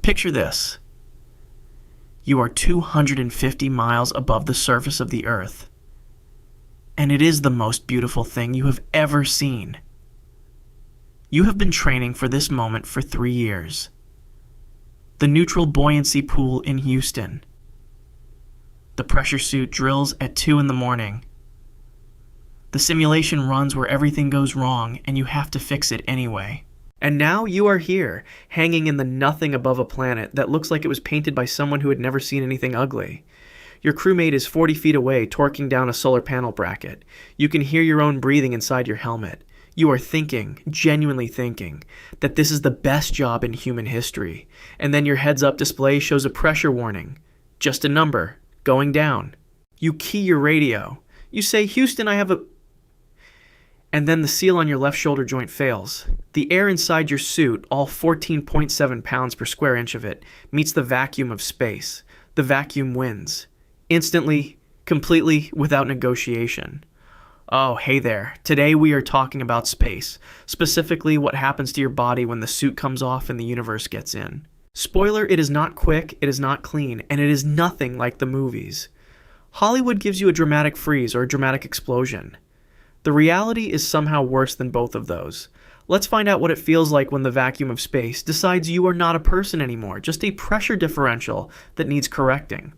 Picture this. You are 250 miles above the surface of the Earth, and it is the most beautiful thing you have ever seen. You have been training for this moment for 3 years. The neutral buoyancy pool in Houston. The pressure suit drills at 2 in the morning. The simulation runs where everything goes wrong and you have to fix it anyway. And now you are here, hanging in the nothing above a planet that looks like it was painted by someone who had never seen anything ugly. Your crewmate is 40 feet away, torquing down a solar panel bracket. You can hear your own breathing inside your helmet. You are thinking, genuinely thinking, that this is the best job in human history. And then your heads-up display shows a pressure warning. Just a number, going down. You key your radio. You say, "Houston, I have a..." And then the seal on your left shoulder joint fails. The air inside your suit, all 14.7 pounds per square inch of it, meets the vacuum of space. The vacuum wins. Instantly, completely, without negotiation. Oh, hey there. Today we are talking about space, specifically what happens to your body when the suit comes off and the universe gets in. Spoiler, it is not quick, it is not clean, and it is nothing like the movies. Hollywood gives you a dramatic freeze or a dramatic explosion. The reality is somehow worse than both of those. Let's find out what it feels like when the vacuum of space decides you are not a person anymore, just a pressure differential that needs correcting.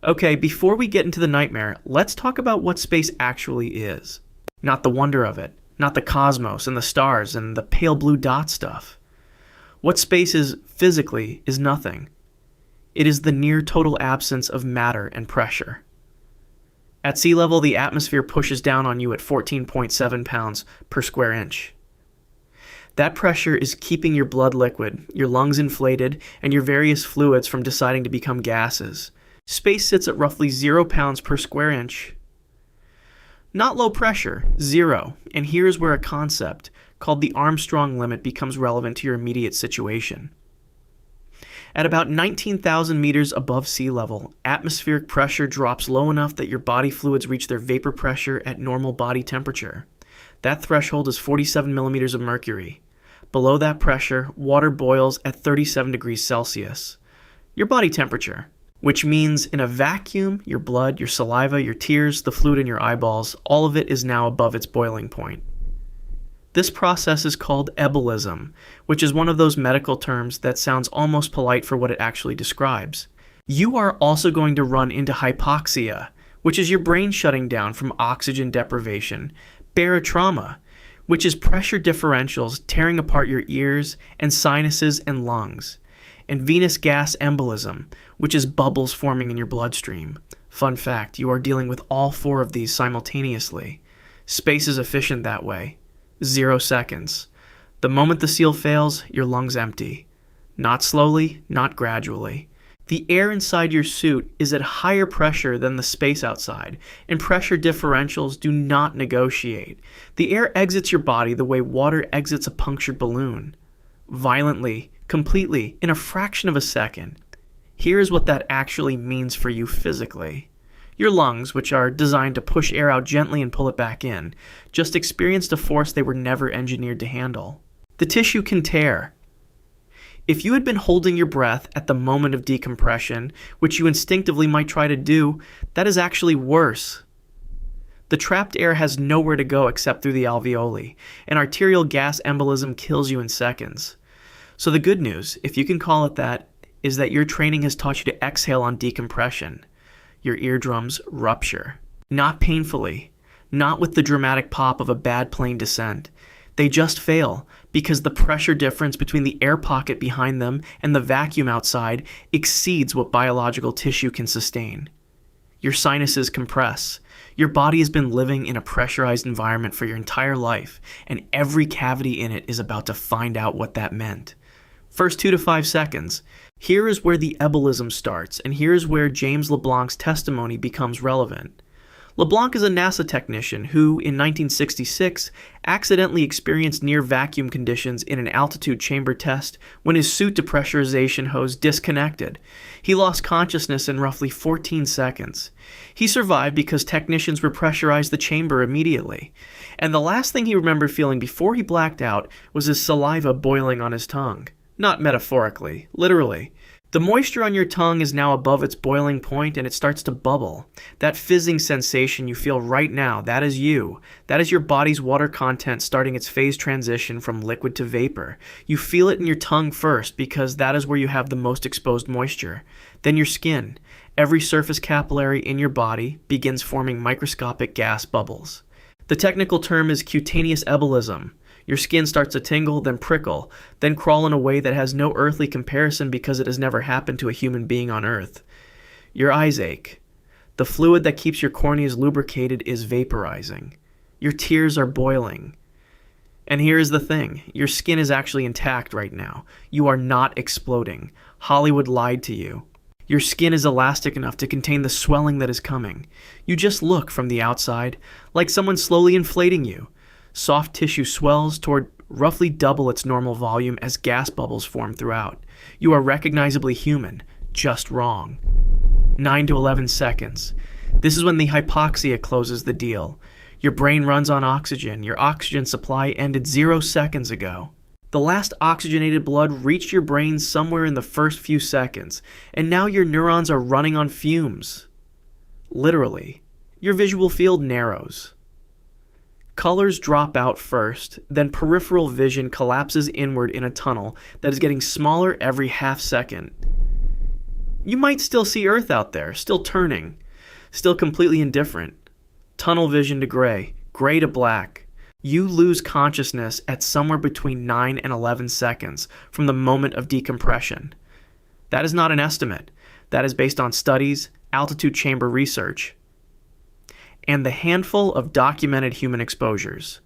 Okay, before we get into the nightmare, let's talk about what space actually is. Not the wonder of it, not the cosmos and the stars and the pale blue dot stuff. What space is physically is nothing. It is the near total absence of matter and pressure. At sea level, the atmosphere pushes down on you at 14.7 pounds per square inch. That pressure is keeping your blood liquid, your lungs inflated, and your various fluids from deciding to become gases. Space sits at roughly 0 pounds per square inch. Not low pressure, 0. And here is where a concept called the Armstrong limit becomes relevant to your immediate situation. At about 19,000 meters above sea level, atmospheric pressure drops low enough that your body fluids reach their vapor pressure at normal body temperature. That threshold is 47 millimeters of mercury. Below that pressure, water boils at 37 degrees Celsius. Your body temperature. Which means in a vacuum, your blood, your saliva, your tears, the fluid in your eyeballs, all of it is now above its boiling point. This process is called ebullism, which is one of those medical terms that sounds almost polite for what it actually describes. You are also going to run into hypoxia, which is your brain shutting down from oxygen deprivation, barotrauma, which is pressure differentials tearing apart your ears and sinuses and lungs, and venous gas embolism, which is bubbles forming in your bloodstream. Fun fact, you are dealing with all 4 of these simultaneously. Space is efficient that way. 0 seconds. The moment the seal fails, your lungs empty. Not slowly, not gradually. The air inside your suit is at higher pressure than the space outside, and pressure differentials do not negotiate. The air exits your body the way water exits a punctured balloon. Violently, completely, in a fraction of a second. Here is what that actually means for you physically. Your lungs, which are designed to push air out gently and pull it back in, just experienced a force they were never engineered to handle. The tissue can tear. If you had been holding your breath at the moment of decompression, which you instinctively might try to do, that is actually worse. The trapped air has nowhere to go except through the alveoli, and arterial gas embolism kills you in seconds. So the good news, if you can call it that, is that your training has taught you to exhale on decompression. Your eardrums rupture. Not painfully, not with the dramatic pop of a bad plane descent. They just fail because the pressure difference between the air pocket behind them and the vacuum outside exceeds what biological tissue can sustain. Your sinuses compress. Your body has been living in a pressurized environment for your entire life, and every cavity in it is about to find out what that meant. First 2 to 5 seconds. Here is where the ebullism starts, and here is where James LeBlanc's testimony becomes relevant. LeBlanc is a NASA technician who, in 1966, accidentally experienced near-vacuum conditions in an altitude chamber test when his suit depressurization hose disconnected. He lost consciousness in roughly 14 seconds. He survived because technicians repressurized the chamber immediately, and the last thing he remembered feeling before he blacked out was his saliva boiling on his tongue. Not metaphorically, literally. The moisture on your tongue is now above its boiling point and it starts to bubble. That fizzing sensation you feel right now, that is you. That is your body's water content starting its phase transition from liquid to vapor. You feel it in your tongue first because that is where you have the most exposed moisture. Then your skin. Every surface capillary in your body begins forming microscopic gas bubbles. The technical term is cutaneous ebulism. Your skin starts to tingle, then prickle, then crawl in a way that has no earthly comparison because it has never happened to a human being on Earth. Your eyes ache. The fluid that keeps your corneas lubricated is vaporizing. Your tears are boiling. And here is the thing. Your skin is actually intact right now. You are not exploding. Hollywood lied to you. Your skin is elastic enough to contain the swelling that is coming. You just look from the outside like someone slowly inflating you. Soft tissue swells toward roughly double its normal volume as gas bubbles form throughout. You are recognizably human, just wrong. 9 to 11 seconds. This is when the hypoxia closes the deal. Your brain runs on oxygen. Your oxygen supply ended 0 seconds ago. The last oxygenated blood reached your brain somewhere in the first few seconds, and now your neurons are running on fumes. Literally, your visual field narrows. Colors drop out first, then peripheral vision collapses inward in a tunnel that is getting smaller every half second. You might still see Earth out there, still turning, still completely indifferent. Tunnel vision to gray, gray to black. You lose consciousness at somewhere between 9 and 11 seconds from the moment of decompression. That is not an estimate. That is based on studies, altitude chamber research, and the handful of documented human exposures.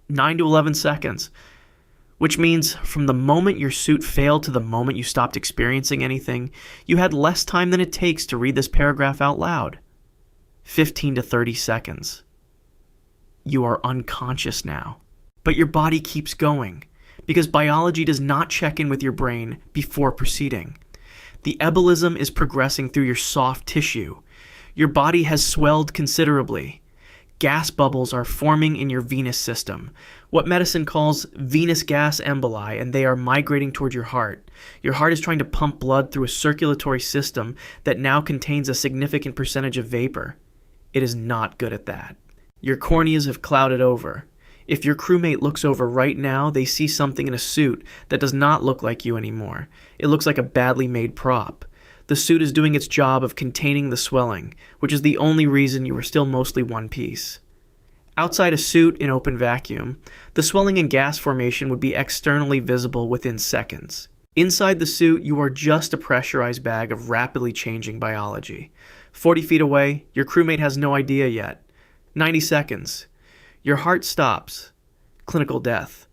9 to 11 seconds, which means from the moment your suit failed to the moment you stopped experiencing anything, you had less time than it takes to read this paragraph out loud. 15 to 30 seconds. You are unconscious now. But your body keeps going, because biology does not check in with your brain before proceeding. The ebulism is progressing through your soft tissue. Your body has swelled considerably. Gas bubbles are forming in your venous system, what medicine calls venous gas emboli, and they are migrating toward your heart. Your heart is trying to pump blood through a circulatory system that now contains a significant percentage of vapor. It is not good at that. Your corneas have clouded over. If your crewmate looks over right now, they see something in a suit that does not look like you anymore. It looks like a badly made prop. The suit is doing its job of containing the swelling, which is the only reason you are still mostly one piece. Outside a suit in open vacuum, the swelling and gas formation would be externally visible within seconds. Inside the suit, you are just a pressurized bag of rapidly changing biology. 40 feet away, your crewmate has no idea yet. 90 seconds. Your heart stops. Clinical death.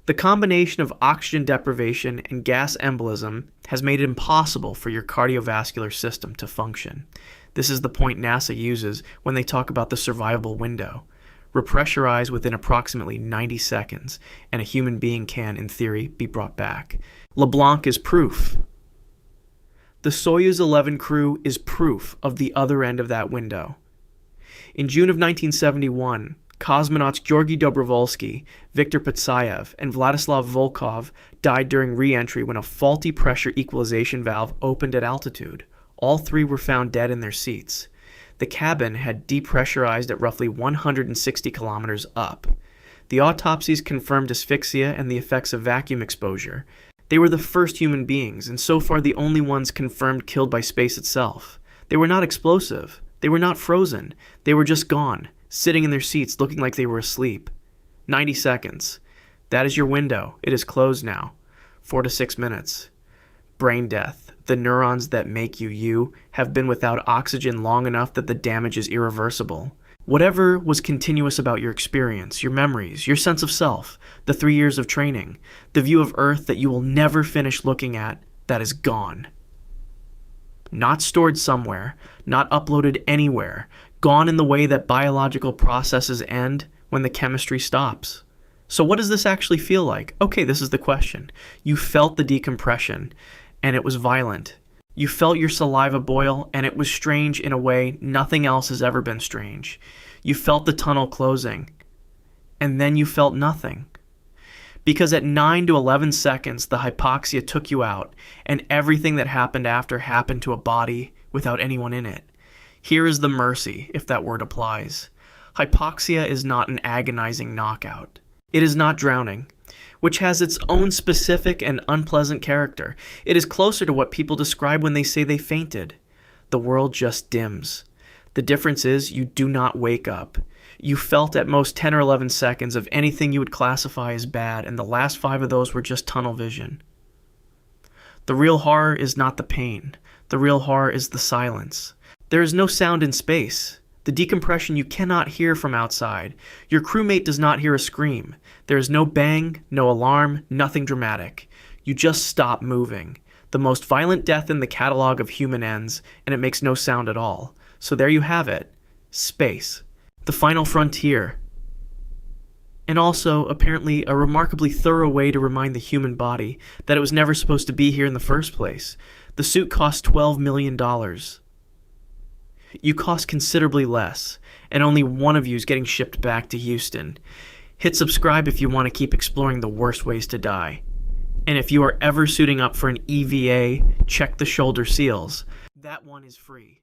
The combination of oxygen deprivation and gas embolism has made it impossible for your cardiovascular system to function. This is the point NASA uses when they talk about the survivable window. Repressurize within approximately 90 seconds, and a human being can, in theory, be brought back. LeBlanc is proof. The Soyuz 11 crew is proof of the other end of that window. In June of 1971, cosmonauts Georgy Dobrovolsky, Viktor Petsayev, and Vladislav Volkov died during re-entry when a faulty pressure equalization valve opened at altitude. All three were found dead in their seats. The cabin had depressurized at roughly 160 kilometers up. The autopsies confirmed asphyxia and the effects of vacuum exposure. They were the first human beings, and so far the only ones confirmed killed by space itself. They were not explosive. They were not frozen. They were just gone, sitting in their seats looking like they were asleep. 90 seconds. That is your window. It is closed now. 4 to 6 minutes. Brain death. The neurons that make you you have been without oxygen long enough that the damage is irreversible. Whatever was continuous about your experience, your memories, your sense of self, the 3 years of training, the view of Earth that you will never finish looking at, that is gone. Not stored somewhere, not uploaded anywhere, gone in the way that biological processes end when the chemistry stops. So what does this actually feel like? Okay, this is the question. You felt the decompression, and it was violent. You felt your saliva boil, and it was strange in a way nothing else has ever been strange. You felt the tunnel closing, and then you felt nothing. Because at 9 to 11 seconds, the hypoxia took you out, and everything that happened after happened to a body without anyone in it. Here is the mercy, if that word applies. Hypoxia is not an agonizing knockout. It is not drowning, which has its own specific and unpleasant character. It is closer to what people describe when they say they fainted. The world just dims. The difference is you do not wake up. You felt at most 10 or 11 seconds of anything you would classify as bad, and the last 5 of those were just tunnel vision. The real horror is not the pain. The real horror is the silence. There is no sound in space. The decompression you cannot hear from outside. Your crewmate does not hear a scream. There is no bang, no alarm, nothing dramatic. You just stop moving. The most violent death in the catalog of human ends, and it makes no sound at all. So there you have it. Space. The final frontier. And also, apparently, a remarkably thorough way to remind the human body that it was never supposed to be here in the first place. The suit cost $12 million. You cost considerably less, and only one of you is getting shipped back to Houston. Hit subscribe if you want to keep exploring the worst ways to die. And if you are ever suiting up for an EVA, check the shoulder seals. That one is free.